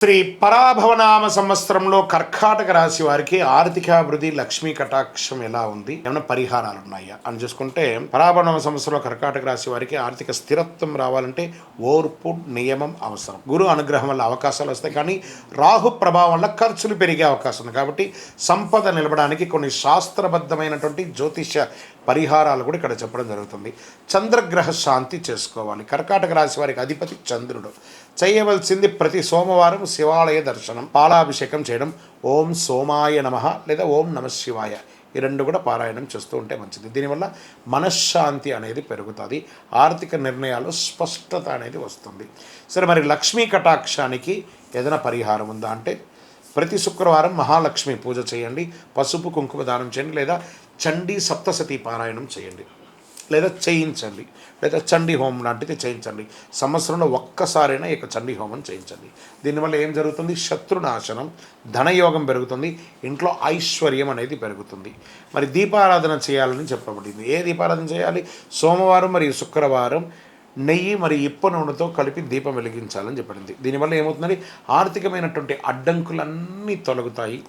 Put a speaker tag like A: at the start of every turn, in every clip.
A: శ్రీ పరాభవనామ సంవత్సరంలో కర్కాటక రాశి వారికి ఆర్థికాభివృద్ధి లక్ష్మీ కటాక్షం ఎలా ఉంది, ఏమైనా పరిహారాలు ఉన్నాయా అని చూసుకుంటే, పరాభవనామ సంవత్సరంలో కర్కాటక రాశి వారికి ఆర్థిక స్థిరత్వం రావాలంటే ఓర్పు నియమం అవసరం. గురు అనుగ్రహం వల్ల అవకాశాలు వస్తాయి, కానీ రాహు ప్రభావం వల్ల ఖర్చులు పెరిగే అవకాశం ఉంది. కాబట్టి సంపద నిలబడానికి కొన్ని శాస్త్రబద్ధమైనటువంటి జ్యోతిష పరిహారాలు కూడా ఇక్కడ చెప్పడం జరుగుతుంది. చంద్రగ్రహ శాంతి చేసుకోవాలి. కర్కాటక రాశి వారికి అధిపతి చంద్రుడు. చేయవలసింది ప్రతి సోమవారం శివాలయ దర్శనం, పాలాభిషేకం చేయడం, ఓం సోమాయ నమః లేదా ఓం నమః శివాయ, ఈ రెండు కూడా పారాయణం చేస్తూ ఉంటే మంచిది. దీనివల్ల మనశ్శాంతి అనేది పెరుగుతుంది, ఆర్థిక నిర్ణయాలు స్పష్టత అనేది వస్తుంది. సరే, మరి లక్ష్మీ కటాక్షానికి ఏదైనా పరిహారం ఉందా అంటే, ప్రతి శుక్రవారం మహాలక్ష్మి పూజ చేయండి, పసుపు కుంకుమ దానం చేయండి, లేదా చండీ సప్తశతి పారాయణం చేయండి, లేదా చేయించండి, లేదా చండీ హోమం లాంటిది చేయించండి. సంవత్సరంలో ఒక్కసారైనా ఇక చండీ హోమం చేయించండి. దీనివల్ల ఏం జరుగుతుంది? శత్రునాశనం, ధనయోగం పెరుగుతుంది, ఇంట్లో ఐశ్వర్యం అనేది పెరుగుతుంది. మరి దీపారాధన చేయాలని చెప్పబడింది. ఏ దీపారాధన చేయాలి? సోమవారం మరియు శుక్రవారం నెయ్యి మరి ఇప్ప నూనెతో కలిపి దీపం వెలిగించాలని చెప్పబడింది. దీనివల్ల ఏమవుతుందంటే ఆర్థికమైనటువంటి అడ్డంకులన్నీ తొలగుతాయి,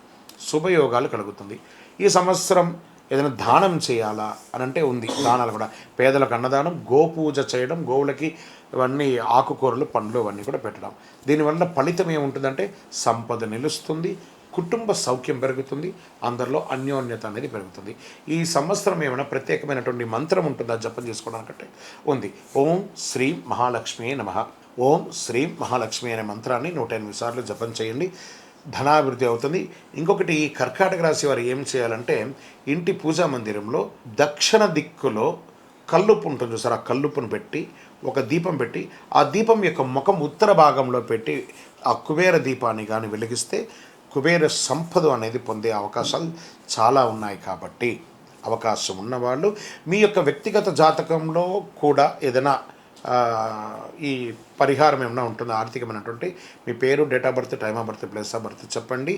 A: శుభయోగాలు కలుగుతుంది. ఈ సంవత్సరం ఏదైనా దానం చేయాలా అని అంటే ఉంది. దానాలు కూడా పేదలకు అన్నదానం, గోపూజ చేయడం, గోవులకి ఇవన్నీ ఆకుకూరలు పండ్లు అవన్నీ కూడా పెట్టడం. దీనివల్ల ఫలితం ఏముంటుందంటే సంపద నిలుస్తుంది, కుటుంబ సౌఖ్యం పెరుగుతుంది, అందరిలో అన్యోన్యత అనేది పెరుగుతుంది. ఈ సంవత్సరం ఏమైనా ప్రత్యేకమైనటువంటి మంత్రం ఉంటుందా జపం చేసుకోవడానికంటే? ఉంది. ఓం శ్రీం మహాలక్ష్మి నమః. ఓం శ్రీం మహాలక్ష్మి అనే మంత్రాన్ని 108 సార్లు జపం చేయండి, ధనాభివృద్ధి అవుతుంది. ఇంకొకటి, ఈ కర్కాటక రాశి వారు ఏం చేయాలంటే, ఇంటి పూజా మందిరంలో దక్షిణ దిక్కులో కల్లుపు ఉంటుంది చూసారు, ఆ కల్లుపును పెట్టి ఒక దీపం పెట్టి, ఆ దీపం యొక్క ముఖం ఉత్తర భాగంలో పెట్టి ఆ కుబేర దీపాన్ని కానీ వెలిగిస్తే కుబేర సంపద అనేది పొందే అవకాశాలు చాలా ఉన్నాయి. కాబట్టి అవకాశం ఉన్నవాళ్ళు మీ యొక్క వ్యక్తిగత జాతకంలో కూడా ఏదైనా ఈ పరిహారం ఏమైనా ఉంటుందో ఆర్థికమైనటువంటి, మీ పేరు, date of birth, time of birth, place of birth చెప్పండి.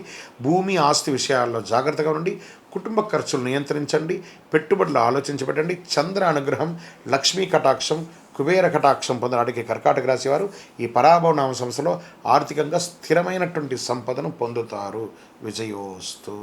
A: భూమి ఆస్తి విషయాల్లో జాగ్రత్తగా ఉండి కుటుంబ ఖర్చులు నియంత్రించండి, పెట్టుబడులు ఆలోచించి పెట్టండి. చంద్ర అనుగ్రహం, లక్ష్మీ కటాక్షం, కుబేర కటాక్షం పొందడానికి కర్కాటక రాశి వారు ఈ పరాభవనామ సంవత్సరంలో ఆర్థికంగా స్థిరమైనటువంటి సంపదను పొందుతారు. విజయోస్తు.